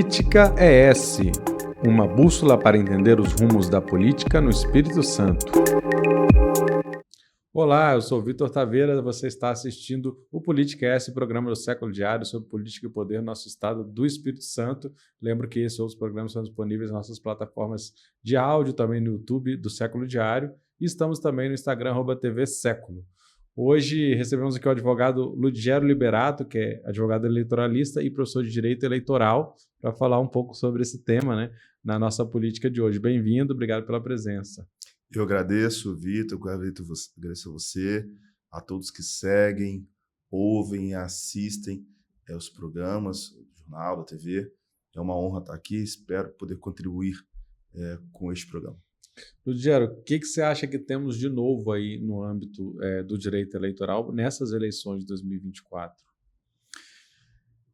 Política ES, uma bússola para entender os rumos da política no Espírito Santo. Olá, eu sou Vitor Taveira, você está assistindo o Política ES, programa do Século Diário sobre política e poder no nosso estado do Espírito Santo. Lembro que esses outros programas são disponíveis nas nossas plataformas de áudio, também no YouTube do Século Diário, e estamos também no Instagram, @TV Século. Hoje recebemos aqui o advogado Ludgero Liberato, que é advogado eleitoralista e professor de Direito Eleitoral, para falar um pouco sobre esse tema, né, na política de hoje. Bem-vindo, obrigado pela presença. Eu agradeço, Vitor, agradeço a você, a todos que seguem, ouvem e assistem os programas, o jornal, da TV. É uma honra estar aqui, espero poder contribuir com este programa. Ludgero, o que você acha que temos de novo aí no âmbito do direito eleitoral nessas eleições de 2024?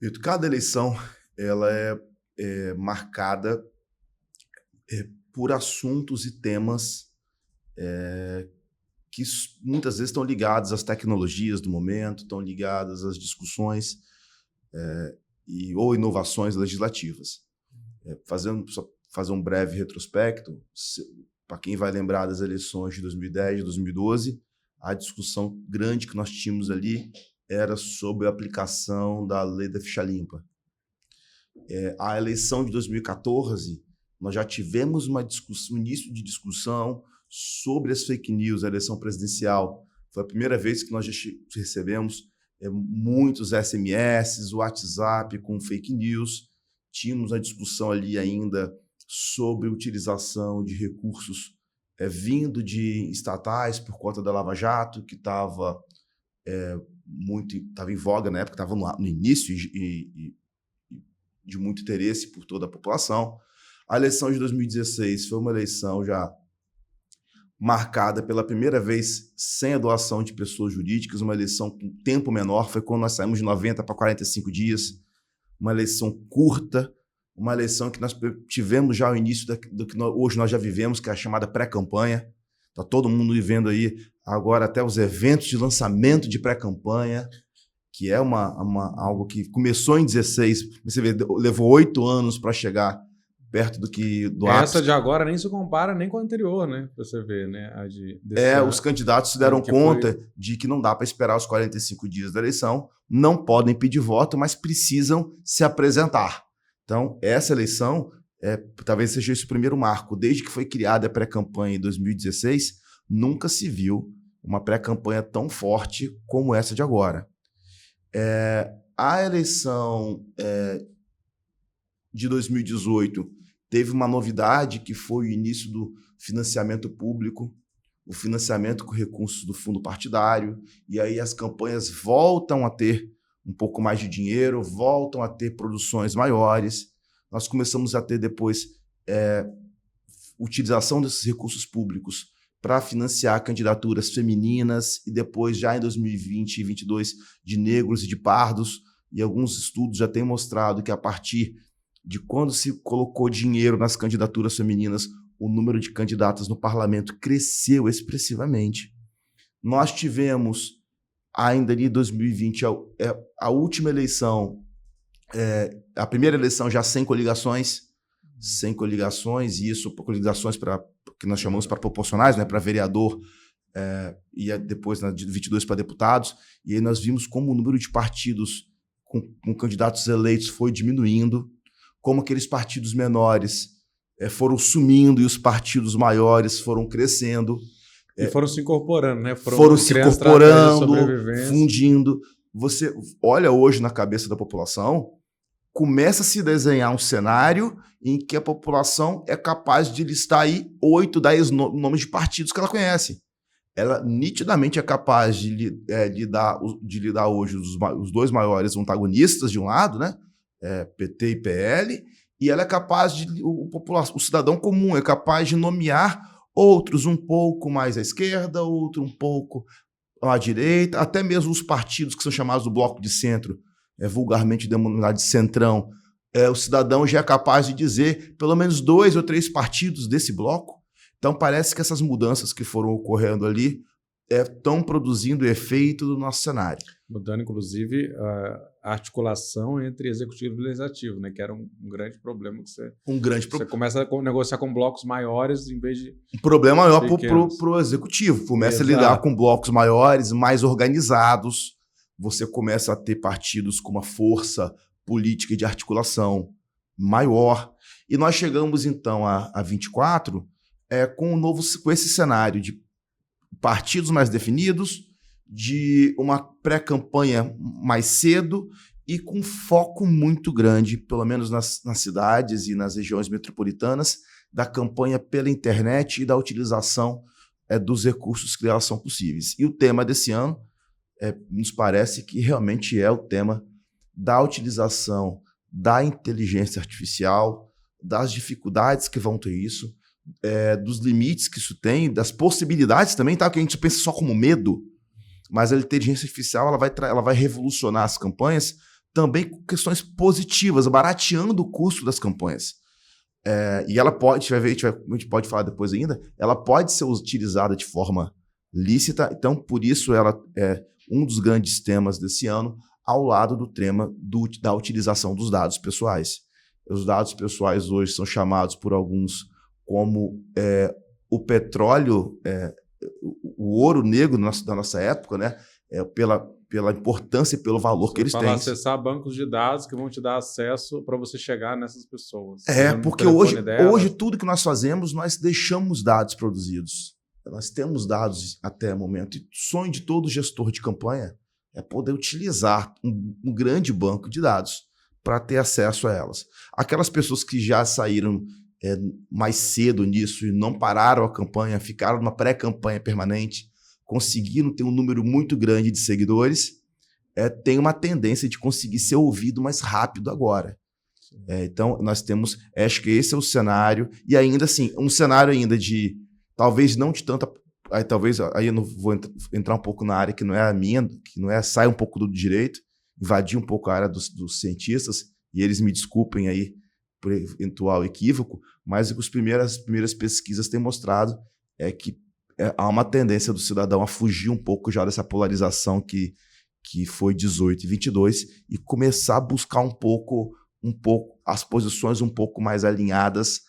Vitor, cada eleição ela é marcada por assuntos e temas que muitas vezes estão ligados às tecnologias do momento, estão ligadas às discussões ou inovações legislativas. Fazer um breve retrospecto, para quem vai lembrar das eleições de 2010 e 2012, a discussão grande que nós tínhamos ali era sobre a aplicação da lei da ficha limpa. A eleição de 2014, nós já tivemos um início de discussão sobre as fake news. A eleição presidencial foi a primeira vez que nós já recebemos muitos SMS, WhatsApp com fake news. Tínhamos a discussão ali ainda sobre utilização de recursos vindo de estatais por conta da Lava Jato, que estava em voga na época, estava no início e de muito interesse por toda a população. A eleição de 2016 foi uma eleição já marcada pela primeira vez sem a doação de pessoas jurídicas, uma eleição com tempo menor, foi quando nós saímos de 90 para 45 dias, uma eleição curta, uma eleição que nós tivemos já o início do que hoje nós já vivemos, que é a chamada pré-campanha. Está todo mundo vivendo aí agora até os eventos de lançamento de pré-campanha, que é algo que começou em 16, você vê, levou 8 anos para chegar perto do ápice. Essa de agora nem se compara nem com a anterior, né? Pra você ver, né? Os candidatos se deram conta de que não dá para esperar os 45 dias da eleição, não podem pedir voto, mas precisam se apresentar. Então, essa eleição talvez seja esse o primeiro marco. Desde que foi criada a pré-campanha em 2016, nunca se viu uma pré-campanha tão forte como essa de agora. A eleição de 2018 teve uma novidade, que foi o início do financiamento público, o financiamento com recursos do fundo partidário, e aí as campanhas voltam a ter um pouco mais de dinheiro, voltam a ter produções maiores. Nós começamos a ter depois utilização desses recursos públicos para financiar candidaturas femininas e depois, já em 2020 e 2022, de negros e de pardos. E alguns estudos já têm mostrado que a partir de quando se colocou dinheiro nas candidaturas femininas, o número de candidatas no parlamento cresceu expressivamente. Nós tivemos ainda em 2020, a última eleição, a primeira eleição já sem coligações, e isso coligações que nós chamamos para proporcionais, né, para vereador, e depois na de 22 para deputados, e aí nós vimos como o número de partidos com candidatos eleitos foi diminuindo, como aqueles partidos menores foram sumindo e os partidos maiores foram crescendo. E foram se incorporando, né? Foram se incorporando, fundindo. Você olha hoje na cabeça da população, começa a se desenhar um cenário em que a população é capaz de listar aí 8, 10 nomes de partidos que ela conhece. Ela nitidamente é capaz de lidar hoje os dois maiores antagonistas de um lado, né? PT e PL, e ela é capaz o cidadão comum é capaz de nomear outros um pouco mais à esquerda, outro um pouco à direita, até mesmo os partidos que são chamados do bloco de centro, vulgarmente denominado de centrão. O cidadão já é capaz de dizer pelo menos 2 ou 3 partidos desse bloco. Então parece que essas mudanças que foram ocorrendo ali estão produzindo efeito do nosso cenário. Mudando, inclusive, a articulação entre executivo e legislativo, né? Que era um grande problema que você começa a negociar com blocos maiores em vez de... Um problema maior para o executivo. Começa a lidar com blocos maiores, mais organizados. Você começa a ter partidos com uma força política de articulação maior. E nós chegamos, então, a 24 com esse cenário de partidos mais definidos, de uma pré-campanha mais cedo e com foco muito grande, pelo menos nas cidades e nas regiões metropolitanas, da campanha pela internet e da utilização dos recursos que elas são possíveis. E o tema desse ano, nos parece que realmente é o tema da utilização da inteligência artificial, das dificuldades que vão ter isso, dos limites que isso tem, das possibilidades também, tá? Que a gente pensa só como medo, mas a inteligência artificial ela vai revolucionar as campanhas também com questões positivas, barateando o custo das campanhas. E ela pode, a gente pode falar depois ainda, ela pode ser utilizada de forma lícita, então por isso ela é um dos grandes temas desse ano, ao lado do tema da utilização dos dados pessoais. Os dados pessoais hoje são chamados por alguns como o petróleo, o ouro negro da nossa época, né? Pela importância e pelo valor que eles têm. Acessar bancos de dados que vão te dar acesso para você chegar nessas pessoas. Porque hoje tudo que nós fazemos, nós deixamos dados produzidos. Nós temos dados até o momento. E o sonho de todo gestor de campanha é poder utilizar um grande banco de dados para ter acesso a elas. Aquelas pessoas que já saíram mais cedo nisso e não pararam a campanha, ficaram numa pré-campanha permanente, conseguiram ter um número muito grande de seguidores, tem uma tendência de conseguir ser ouvido mais rápido agora. Então, nós temos... Acho que esse é o cenário. E ainda assim, um cenário ainda de... Talvez não de tanta... Aí eu não vou entrar um pouco na área que não é a minha, que não sai um pouco do direito, invadir um pouco a área dos cientistas, e eles me desculpem aí por eventual equívoco, mas o que as primeiras pesquisas têm mostrado é que há uma tendência do cidadão a fugir um pouco já dessa polarização que foi 18 e 22 e começar a buscar um pouco as posições um pouco mais alinhadas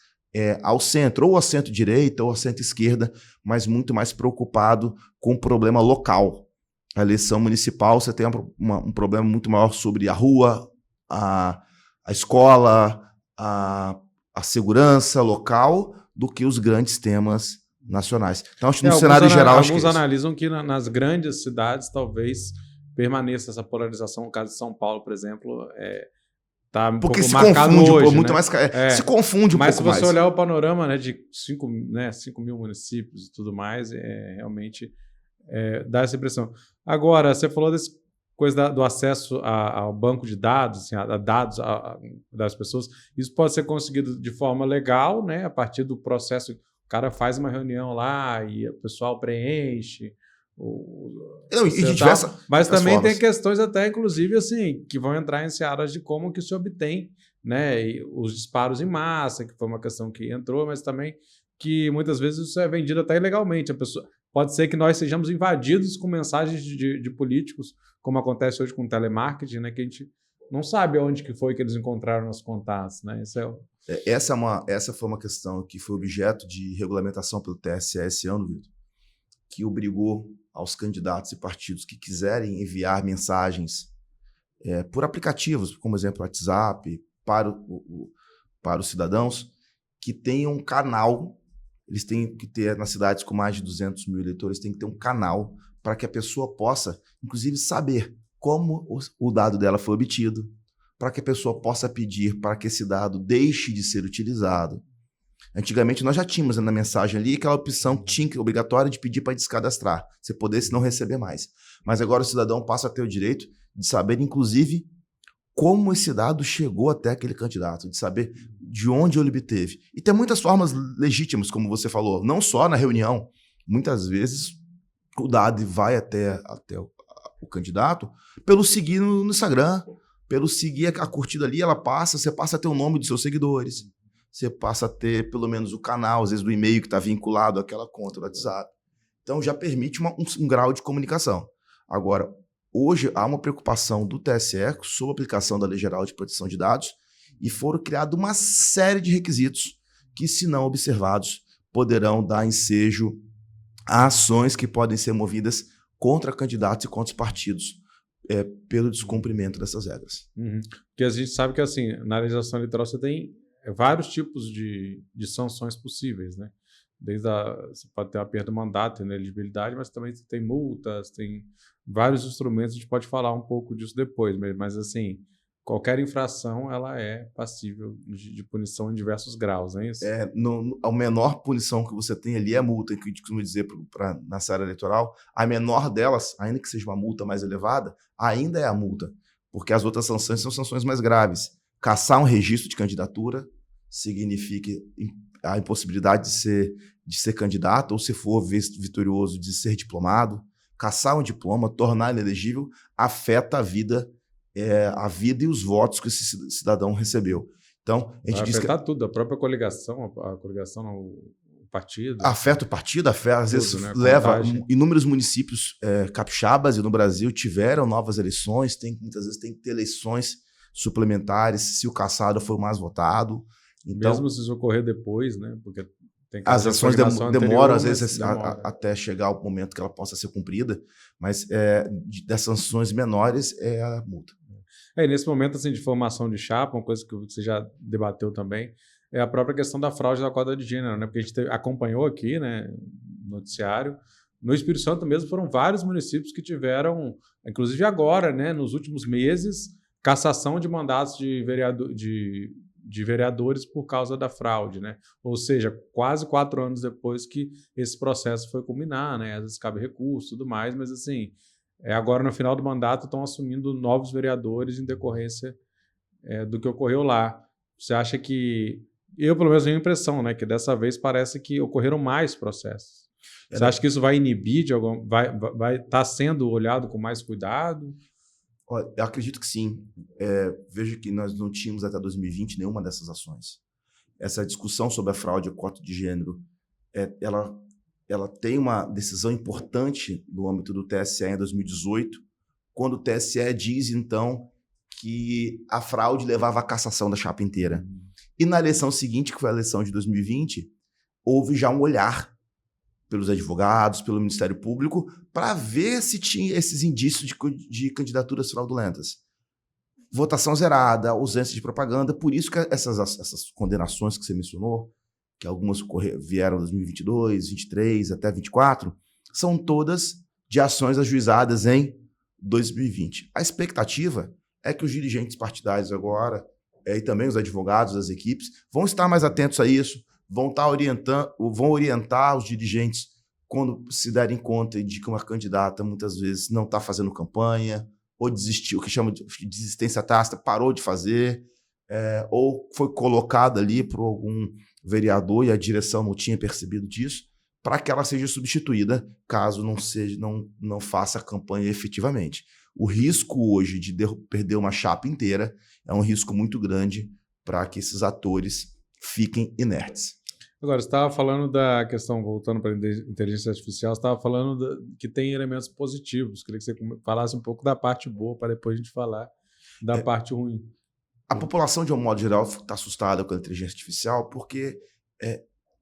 ao centro, ou ao centro-direita, ou ao centro-esquerda, mas muito mais preocupado com o problema local. A eleição municipal, você tem um problema muito maior sobre a rua, a escola, a segurança local, do que os grandes temas nacionais. Então, acho que no cenário geral... Alguns analisam que nas grandes cidades talvez permaneça essa polarização. No caso de São Paulo, por exemplo, tá um porque pouco se marcado confunde hoje, muito né? mais, se confunde um pouco mais. Mas se você olhar o panorama, né, de 5 mil municípios e tudo mais, realmente dá essa impressão. Agora, você falou dessa coisa do acesso ao banco de dados, assim, a dados das pessoas. Isso pode ser conseguido de forma legal, né, a partir do processo. O cara faz uma reunião lá e o pessoal preenche. Mas também tem questões até, inclusive, assim, que vão entrar em searas de como que se obtém, né, e os disparos em massa, que foi uma questão que entrou, mas também que muitas vezes isso é vendido até ilegalmente. A pessoa, pode ser que nós sejamos invadidos com mensagens de políticos, como acontece hoje com o telemarketing, né, que a gente não sabe onde que foi que eles encontraram os contatos, né? Essa foi uma questão que foi objeto de regulamentação pelo TSE esse ano, Vitor, que obrigou aos candidatos e partidos que quiserem enviar mensagens por aplicativos, como exemplo o WhatsApp, para os cidadãos, que tenham um canal. Eles têm que ter, nas cidades com mais de 200 mil eleitores, tem que ter um canal para que a pessoa possa, inclusive, saber como o dado dela foi obtido, para que a pessoa possa pedir para que esse dado deixe de ser utilizado. Antigamente, nós já tínhamos na mensagem ali aquela opção obrigatória de pedir para descadastrar, você pudesse não receber mais. Mas agora o cidadão passa a ter o direito de saber, inclusive, como esse dado chegou até aquele candidato, de saber de onde ele obteve. E tem muitas formas legítimas, como você falou, não só na reunião. Muitas vezes o dado vai até o candidato pelo seguir no Instagram, pelo seguir a curtida ali, você passa a ter o nome dos seus seguidores, você passa a ter pelo menos o canal, às vezes do e-mail que está vinculado àquela conta do WhatsApp. Então, já permite um grau de comunicação. Agora, hoje, há uma preocupação do TSE sobre a aplicação da Lei Geral de Proteção de Dados e foram criados uma série de requisitos que, se não observados, poderão dar ensejo a ações que podem ser movidas contra candidatos e contra os partidos pelo descumprimento dessas regras. Porque a gente sabe que, assim, na legislação eleitoral você tem vários tipos de sanções possíveis, né? Você pode ter a perda do mandato, tem inelegibilidade, mas também você tem multas, tem vários instrumentos, a gente pode falar um pouco disso depois, mas assim, qualquer infração ela é passível de punição em diversos graus, não é isso? A menor punição que você tem ali é a multa, que a gente costuma dizer nessa área eleitoral. A menor delas, ainda que seja uma multa mais elevada, ainda é a multa, porque as outras sanções são sanções mais graves. Caçar um registro de candidatura significa a impossibilidade de ser candidato, ou se for vitorioso, de ser diplomado. Caçar um diploma, tornar inelegível, afeta a vida e os votos que esse cidadão recebeu. Então, a gente vai diz afetar tudo, a própria coligação, a coligação no partido. Afeta o partido, às tudo, vezes né? leva. Inúmeros municípios capixabas e no Brasil tiveram novas eleições, muitas vezes tem que ter eleições suplementares se o caçado for mais votado. Então, mesmo se isso ocorrer depois, né? Porque tem que as ações demoram, às vezes, demora. até chegar ao momento que ela possa ser cumprida, mas das sanções menores é a multa. E nesse momento assim, de formação de chapa, uma coisa que você já debateu também, é a própria questão da fraude da cota de gênero, né? Porque a gente acompanhou aqui, né, no noticiário. No Espírito Santo mesmo foram vários municípios que tiveram, inclusive agora, né, nos últimos meses, cassação de mandatos de vereadores por causa da fraude, né? Ou seja, quase 4 anos depois que esse processo foi culminar, né? Às vezes cabe recurso e tudo mais, mas assim, agora no final do mandato estão assumindo novos vereadores em decorrência do que ocorreu lá. Você acha que... Eu, pelo menos, tenho a impressão, né, que dessa vez parece que ocorreram mais processos. Você acha que isso vai inibir, vai estar sendo olhado com mais cuidado? Eu acredito que sim. Vejo que nós não tínhamos até 2020 nenhuma dessas ações. Essa discussão sobre a fraude à cota de gênero, ela tem uma decisão importante no âmbito do TSE em 2018, quando o TSE diz, então, que a fraude levava à cassação da chapa inteira. E na eleição seguinte, que foi a eleição de 2020, houve já um olhar pelos advogados, pelo Ministério Público, para ver se tinha esses indícios de candidaturas fraudulentas. Votação zerada, ausência de propaganda, por isso que essas condenações que você mencionou, que algumas vieram em 2022, 2023, até 2024, são todas de ações ajuizadas em 2020. A expectativa é que os dirigentes partidários agora, e também os advogados das equipes, vão estar mais atentos a isso, vão orientar os dirigentes quando se derem conta de que uma candidata muitas vezes não está fazendo campanha, ou desistiu, o que chama de desistência tácita, parou de fazer, ou foi colocada ali por algum vereador e a direção não tinha percebido disso, para que ela seja substituída caso não faça a campanha efetivamente. O risco hoje de perder uma chapa inteira é um risco muito grande para que esses atores fiquem inertes. Agora, você estava falando da questão, voltando para a inteligência artificial, você estava falando que tem elementos positivos. Queria que você falasse um pouco da parte boa para depois a gente falar da parte ruim. A população, de um modo geral, está assustada com a inteligência artificial porque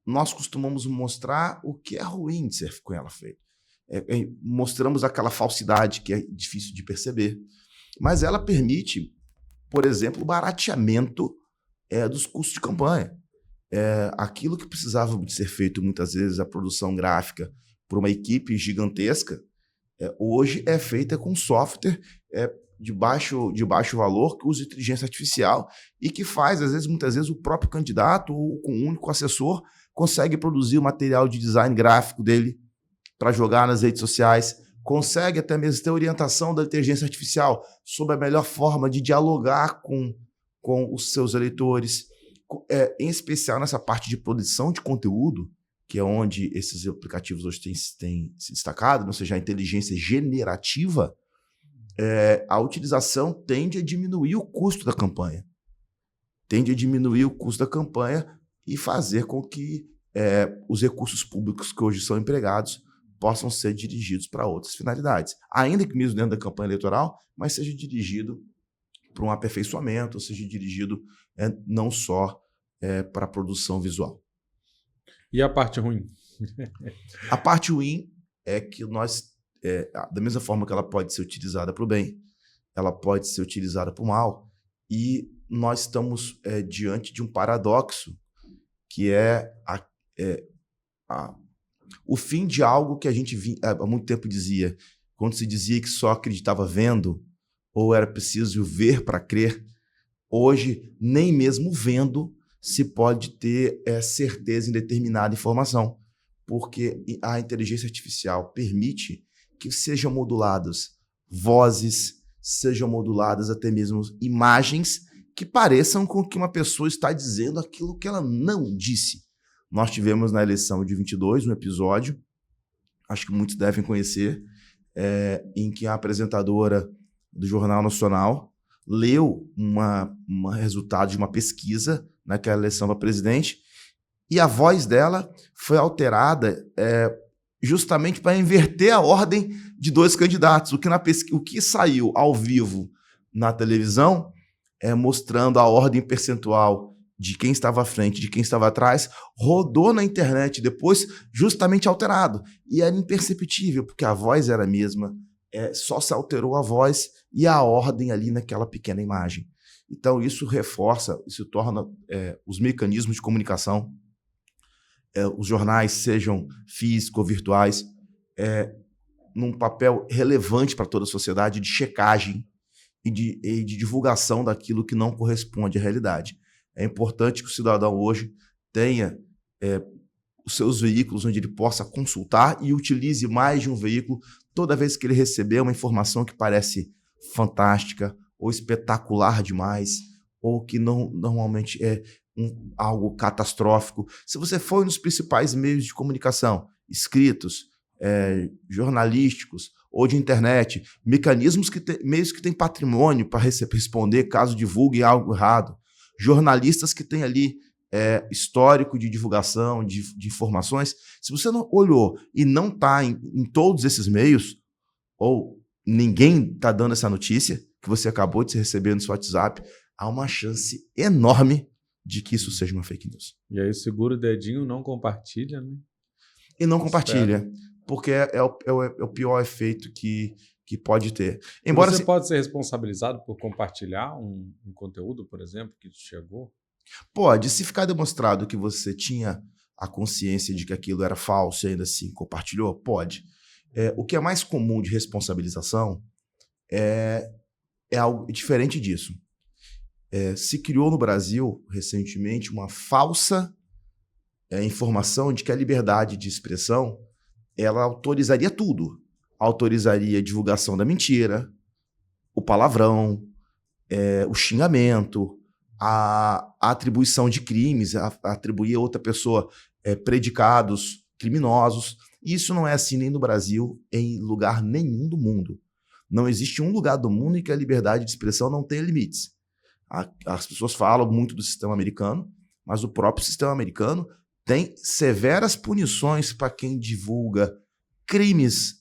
nós costumamos mostrar o que é ruim de ser com ela feito. Mostramos aquela falsidade que é difícil de perceber. Mas ela permite, por exemplo, o barateamento dos custos de campanha. Aquilo que precisava de ser feito muitas vezes, a produção gráfica, por uma equipe gigantesca, hoje é feita com software de baixo valor, que usa inteligência artificial e que faz, muitas vezes, o próprio candidato ou com um único assessor consegue produzir o material de design gráfico dele para jogar nas redes sociais, consegue até mesmo ter orientação da inteligência artificial sobre a melhor forma de dialogar com os seus eleitores. Em especial nessa parte de produção de conteúdo, que é onde esses aplicativos hoje têm se destacado, ou seja, a inteligência generativa, a utilização tende a diminuir o custo da campanha. E fazer com que os recursos públicos que hoje são empregados possam ser dirigidos para outras finalidades. Ainda que mesmo dentro da campanha eleitoral, mas seja dirigido para um aperfeiçoamento, ou seja dirigido não só para a produção visual. E a parte ruim? A parte ruim é que nós, da mesma forma que ela pode ser utilizada para o bem, ela pode ser utilizada para o mal, e nós estamos diante de um paradoxo, que o fim de algo que a gente há muito tempo dizia. Quando se dizia que só acreditava vendo, ou era preciso ver para crer, hoje, nem mesmo vendo, se pode ter certeza em determinada informação, porque a inteligência artificial permite que sejam moduladas vozes, sejam moduladas até mesmo imagens que pareçam com que uma pessoa está dizendo aquilo que ela não disse. Nós tivemos na eleição de 22 um episódio, acho que muitos devem conhecer, em que a apresentadora do Jornal Nacional leu um resultado de uma pesquisa naquela eleição para presidente, e a voz dela foi alterada justamente para inverter a ordem de dois candidatos. O que saiu ao vivo na televisão, mostrando a ordem percentual de quem estava à frente, de quem estava atrás, rodou na internet depois justamente alterado. E era imperceptível, porque a voz era a mesma, só se alterou a voz e a ordem ali naquela pequena imagem. Então isso reforça, isso torna os mecanismos de comunicação, os jornais, sejam físicos ou virtuais, num papel relevante para toda a sociedade de checagem e de divulgação daquilo que não corresponde à realidade. É importante que o cidadão hoje tenha os seus veículos onde ele possa consultar e utilize mais de um veículo toda vez que ele receber uma informação que parece fantástica ou espetacular demais, ou que normalmente é algo catastrófico. Se você for nos principais meios de comunicação, escritos, jornalísticos ou de internet, meios que têm patrimônio para responder caso divulguem algo errado, jornalistas que têm ali histórico de divulgação, de informações, se você não olhou e não está em todos esses meios, ou ninguém está dando essa notícia que você acabou de receber no seu WhatsApp, há uma chance enorme de que isso seja uma fake news. E aí segura o dedinho, não compartilha, né? E não compartilha, porque é o pior efeito que pode ter. Embora você pode ser responsabilizado por compartilhar um conteúdo, por exemplo, que te chegou? Pode. Se ficar demonstrado que você tinha a consciência de que aquilo era falso e ainda assim compartilhou, pode. O que é mais comum de responsabilização é algo diferente disso. Se criou no Brasil, recentemente, uma falsa informação de que a liberdade de expressão ela autorizaria tudo. Autorizaria a divulgação da mentira, o palavrão, o xingamento, a atribuição de crimes, a atribuir a outra pessoa predicados criminosos. Isso não é assim nem no Brasil, em lugar nenhum do mundo. Não existe um lugar do mundo em que a liberdade de expressão não tenha limites. As pessoas falam muito do sistema americano, mas o próprio sistema americano tem severas punições para quem divulga crimes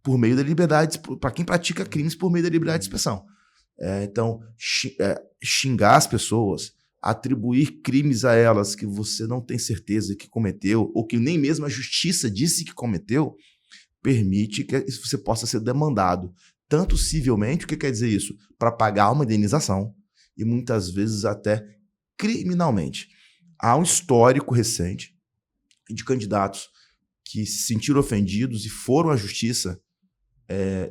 por meio da liberdade, para quem pratica crimes por meio da liberdade de expressão. Então, xingar as pessoas, atribuir crimes a elas que você não tem certeza que cometeu, ou que nem mesmo a justiça disse que cometeu, permite que você possa ser demandado, tanto civilmente, o que quer dizer isso? Para pagar uma indenização, e muitas vezes até criminalmente. Há um histórico recente de candidatos que se sentiram ofendidos e foram à justiça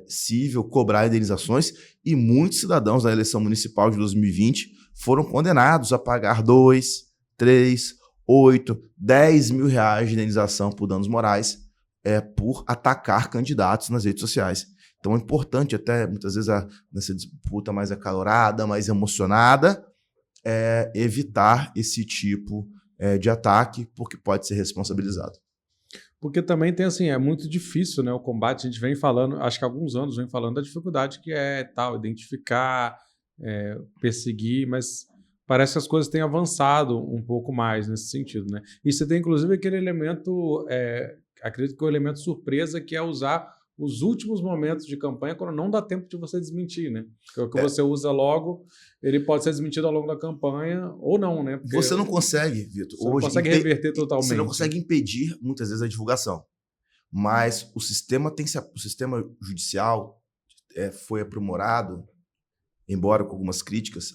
civil cobrar indenizações, e muitos cidadãos da eleição municipal de 2020 foram condenados a pagar 2, 3, 8, 10 mil reais de indenização por danos morais por atacar candidatos nas redes sociais. Então é importante, até muitas vezes nessa disputa mais acalorada, mais emocionada, evitar esse tipo de ataque, porque pode ser responsabilizado. Porque também tem assim, é muito difícil, né? O combate, a gente vem falando, acho que há alguns anos vem falando da dificuldade que é identificar, perseguir, mas parece que as coisas têm avançado um pouco mais nesse sentido, né? E você tem inclusive aquele elemento, acredito que o elemento surpresa que é usar os últimos momentos de campanha quando não dá tempo de você desmentir, né? Porque o que você usa logo, ele pode ser desmentido ao longo da campanha ou não, né? Porque você não consegue, Vitor. Você não consegue reverter totalmente. Você não consegue impedir, muitas vezes, a divulgação. Mas o sistema judicial foi aprimorado, embora com algumas críticas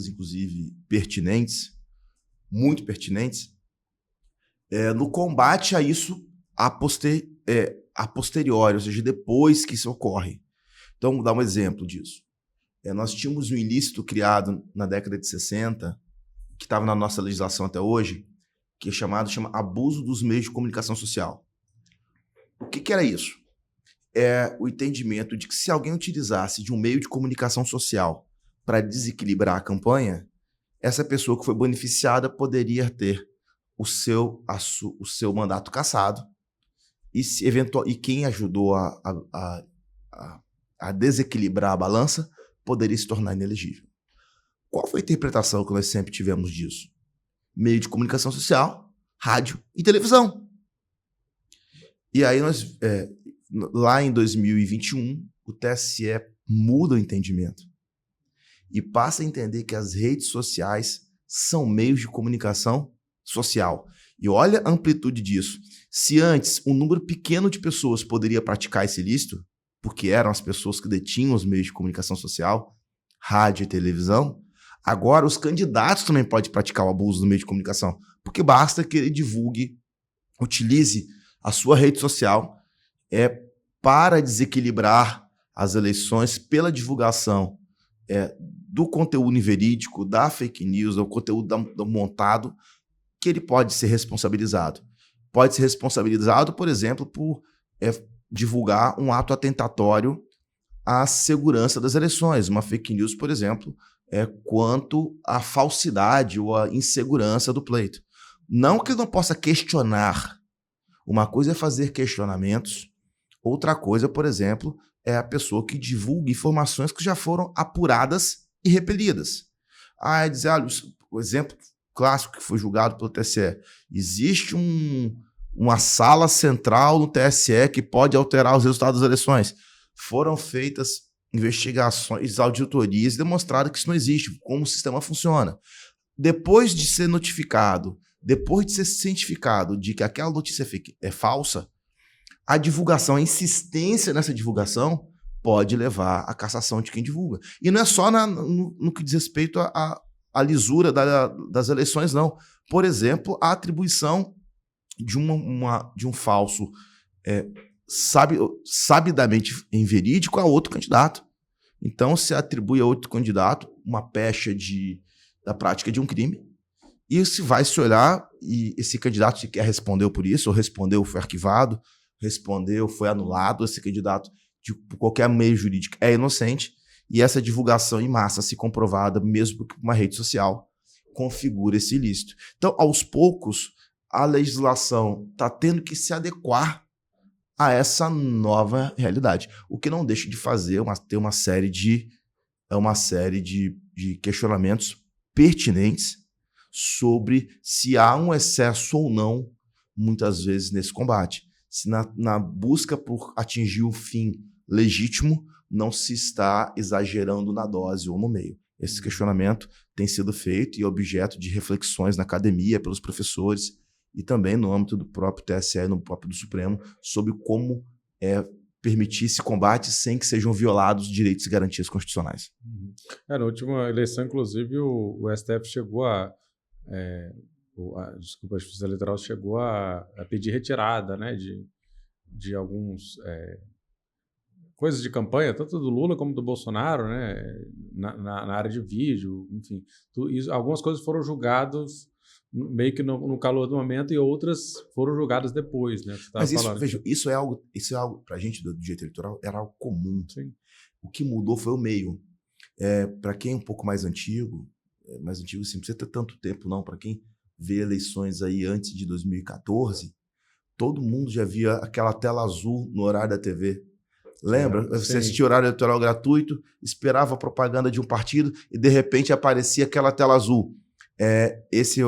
inclusive pertinentes, muito pertinentes, no combate a isso a posteriori, ou seja, depois que isso ocorre. Então, vou dar um exemplo disso. Nós tínhamos um ilícito criado na década de 60, que estava na nossa legislação até hoje, que chama abuso dos meios de comunicação social. O que era isso? É o entendimento de que se alguém utilizasse de um meio de comunicação social para desequilibrar a campanha, essa pessoa que foi beneficiada poderia ter o seu mandato cassado e quem ajudou a desequilibrar a balança poderia se tornar inelegível. Qual foi a interpretação que nós sempre tivemos disso? Meio de comunicação social, rádio e televisão. E aí lá em 2021, o TSE muda o entendimento e passa a entender que as redes sociais são meios de comunicação social. E olha a amplitude disso. Se antes um número pequeno de pessoas poderia praticar esse ilícito, porque eram as pessoas que detinham os meios de comunicação social, rádio e televisão, agora os candidatos também podem praticar o abuso do meio de comunicação, porque basta que ele utilize a sua rede social para desequilibrar as eleições pela divulgação do conteúdo inverídico, da fake news, do conteúdo montado, que ele pode ser responsabilizado. Pode ser responsabilizado, por exemplo, por divulgar um ato atentatório à segurança das eleições. Uma fake news, por exemplo, quanto à falsidade ou à insegurança do pleito. Não que ele não possa questionar. Uma coisa é fazer questionamentos, outra coisa, por exemplo, é a pessoa que divulga informações que já foram apuradas e repelidas. Dizer, o exemplo clássico que foi julgado pelo TSE, existe uma sala central no TSE que pode alterar os resultados das eleições. Foram feitas investigações, auditorias e demonstrado que isso não existe, como o sistema funciona. Depois de ser notificado, depois de ser cientificado de que aquela notícia é falsa, a divulgação, a insistência nessa divulgação pode levar à cassação de quem divulga. E não é só no que diz respeito à lisura das eleições, não. Por exemplo, a atribuição de um falso sabidamente inverídico a outro candidato. Então, se atribui a outro candidato uma pecha da prática de um crime, e se vai se olhar, e esse candidato sequer respondeu por isso, ou respondeu, foi arquivado, respondeu, foi anulado, esse candidato, por qualquer meio jurídico, é inocente, e essa divulgação em massa, se comprovada, mesmo por uma rede social, configura esse ilícito. Então, aos poucos, a legislação está tendo que se adequar a essa nova realidade, o que não deixa de ter uma série de questionamentos pertinentes sobre se há um excesso ou não, muitas vezes, nesse combate. Se na busca por atingir o fim legítimo, não se está exagerando na dose ou no meio. Esse questionamento tem sido feito e é objeto de reflexões na academia, pelos professores, e também no âmbito do próprio TSE e no próprio do Supremo, sobre como permitir esse combate sem que sejam violados direitos e garantias constitucionais. Na última eleição, inclusive, o STF chegou a Justiça Eleitoral chegou a pedir retirada, né, de alguns coisas de campanha, tanto do Lula como do Bolsonaro, né, na área de vídeo, enfim. Algumas coisas foram julgadas meio que no calor do momento e outras foram julgadas depois, né? Mas isso é algo para a gente do direito eleitoral era algo comum. Sim. O que mudou foi o meio. Para quem é um pouco mais antigo assim, não precisa ter tanto tempo não, para quem vê eleições aí antes de 2014, todo mundo já via aquela tela azul no horário da TV. Lembra? Você assistia horário eleitoral gratuito, esperava a propaganda de um partido e de repente aparecia aquela tela azul. esse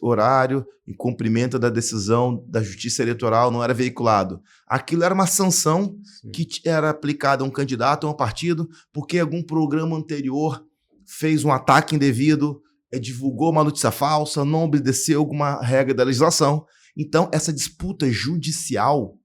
horário em cumprimento da decisão da Justiça Eleitoral não era veiculado. Aquilo era uma sanção que era aplicada a um candidato, a um partido, porque algum programa anterior fez um ataque indevido, divulgou uma notícia falsa, não obedeceu alguma regra da legislação. Então, essa disputa judicial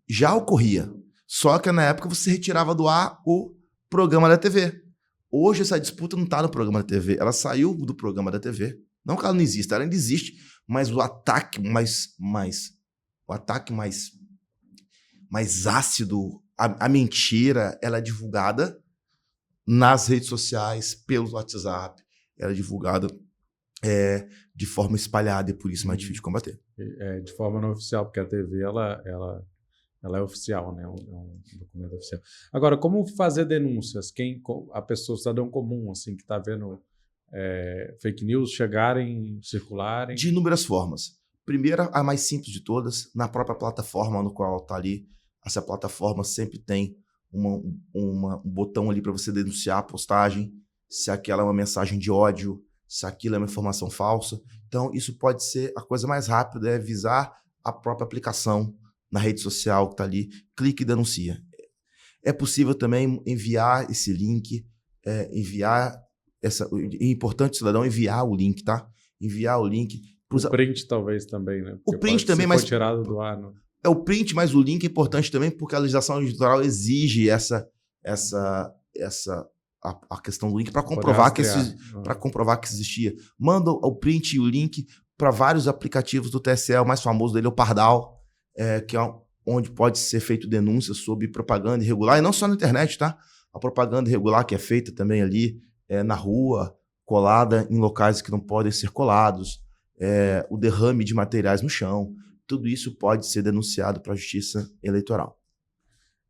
já ocorria. Só que na época você retirava do ar o programa da TV. Hoje essa disputa não está no programa da TV, ela saiu do programa da TV. Não que ela não exista, ela ainda existe, mas o ataque mais ácido, a mentira, ela é divulgada nas redes sociais, pelo WhatsApp, ela é divulgada de forma espalhada e por isso mais difícil de combater. De forma não oficial, porque a TV ela é oficial, né? É um documento oficial. Agora, como fazer denúncias? A pessoa, o cidadão comum, assim, que está vendo fake news chegarem, circularem? De inúmeras formas. Primeira, a mais simples de todas, na própria plataforma no qual está ali. Essa plataforma sempre tem um botão ali para você denunciar a postagem, se aquela é uma mensagem de ódio, se aquilo é uma informação falsa. Então, isso pode ser a coisa mais rápida, é avisar a própria aplicação na rede social que está ali, clique e denuncia. É possível também enviar esse link, é importante, cidadão, enviar o link, tá? Enviar o link. O print talvez também, né? Porque o print também, mas... tirado do ar, não? É o print, mas o link é importante também porque a legislação eleitoral exige a questão do link para comprovar que existia. Manda o print e o link para vários aplicativos do TSE, o mais famoso dele é o Pardal, que é onde pode ser feito denúncia sobre propaganda irregular, e não só na internet, tá? A propaganda irregular que é feita também ali na rua, colada em locais que não podem ser colados, o derrame de materiais no chão, tudo isso pode ser denunciado para a Justiça Eleitoral.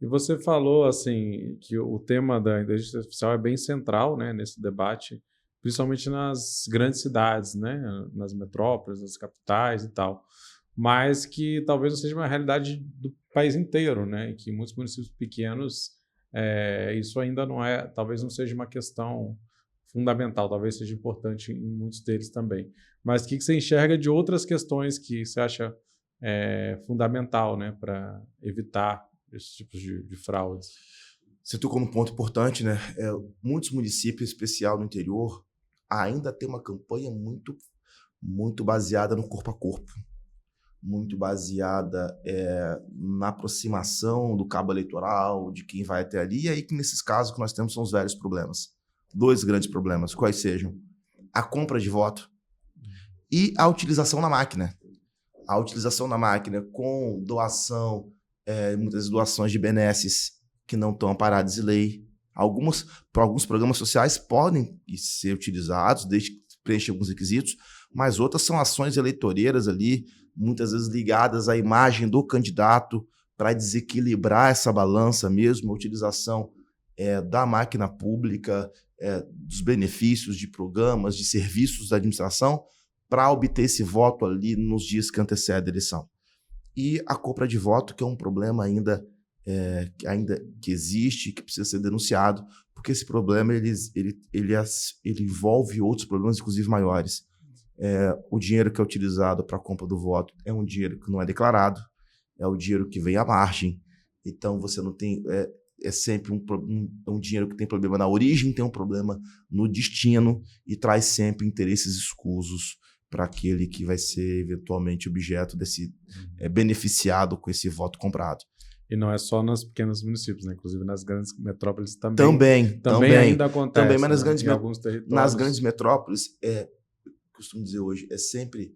E você falou assim que o tema da inteligência artificial é bem central, né, nesse debate, principalmente nas grandes cidades, né, nas metrópoles, nas capitais e tal, mas que talvez não seja uma realidade do país inteiro, né, e que em muitos municípios pequenos isso ainda não talvez não seja uma questão fundamental, talvez seja importante em muitos deles também. Mas o que você enxerga de outras questões que você acha fundamental, né, para evitar esses tipos de fraudes? Você tocou num ponto importante, né? Muitos municípios, em especial no interior, ainda tem uma campanha muito baseada no corpo a corpo, muito baseada na aproximação do cabo eleitoral, de quem vai até ali, e aí que nesses casos que nós temos são os velhos problemas. 2 grandes problemas, quais sejam? A compra de voto e a utilização na máquina. A utilização na máquina com doação, muitas vezes doações de benesses que não estão amparadas em lei. Alguns programas sociais podem ser utilizados, desde que preenchem alguns requisitos, mas outras são ações eleitoreiras ali, muitas vezes ligadas à imagem do candidato para desequilibrar essa balança mesmo, a utilização da máquina pública, dos benefícios de programas, de serviços da administração, para obter esse voto ali nos dias que antecedem a eleição. E a compra de voto, que é um problema ainda que existe, que precisa ser denunciado, porque esse problema ele envolve outros problemas, inclusive maiores. O dinheiro que é utilizado para a compra do voto é um dinheiro que não é declarado, é o dinheiro que vem à margem, então você não tem... É sempre um dinheiro que tem problema na origem, tem um problema no destino e traz sempre interesses escusos para aquele que vai ser eventualmente objeto desse beneficiado com esse voto comprado. E não é só nos pequenos municípios, né? Inclusive nas grandes metrópoles também ainda acontece. Também, mas em alguns territórios. Nas grandes metrópoles, costumo dizer hoje, é sempre...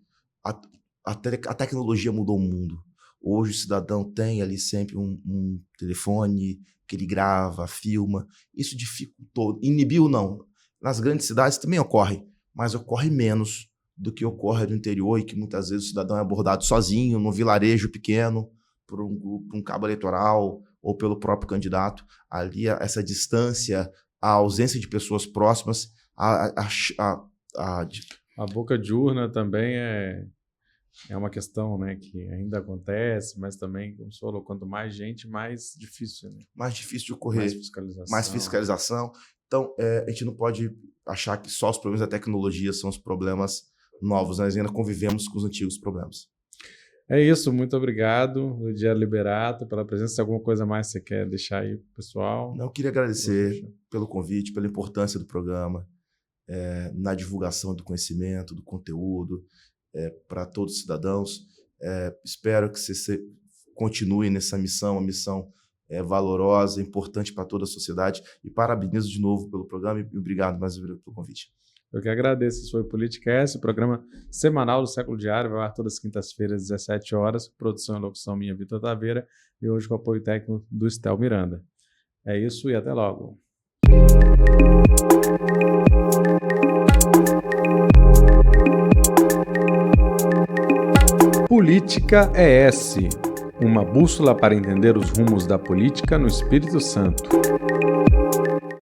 A tecnologia mudou o mundo. Hoje o cidadão tem ali sempre um telefone que ele grava, filma. Isso dificultou. Inibiu, não. Nas grandes cidades também ocorre, mas ocorre menos do que ocorre no interior e que muitas vezes o cidadão é abordado sozinho, num vilarejo pequeno, por um cabo eleitoral ou pelo próprio candidato. Ali, essa distância, a ausência de pessoas próximas, a boca de urna também é uma questão, né, que ainda acontece, mas também, como você falou, quanto mais gente, mais difícil, né? Mais difícil de ocorrer. Mais fiscalização. Então, a gente não pode achar que só os problemas da tecnologia são os problemas novos. Nós ainda convivemos com os antigos problemas. É isso, muito obrigado, Luigier Liberato, pela presença. Se alguma coisa mais você quer deixar aí, pessoal? Não, eu queria agradecer pelo convite, pela importância do programa, na divulgação do conhecimento, do conteúdo, para todos os cidadãos. Espero que você continue nessa missão, uma missão valorosa, importante para toda a sociedade. E parabenizo de novo pelo programa e obrigado mais uma vez pelo convite. Eu que agradeço. Esse foi o Politicast, programa semanal do Século Diário, vai ao ar todas as quintas-feiras, às 17 horas, produção e locução minha, Vitor Taveira, e hoje com apoio técnico do Estel Miranda. É isso e até logo. Política ES, uma bússola para entender os rumos da política no Espírito Santo.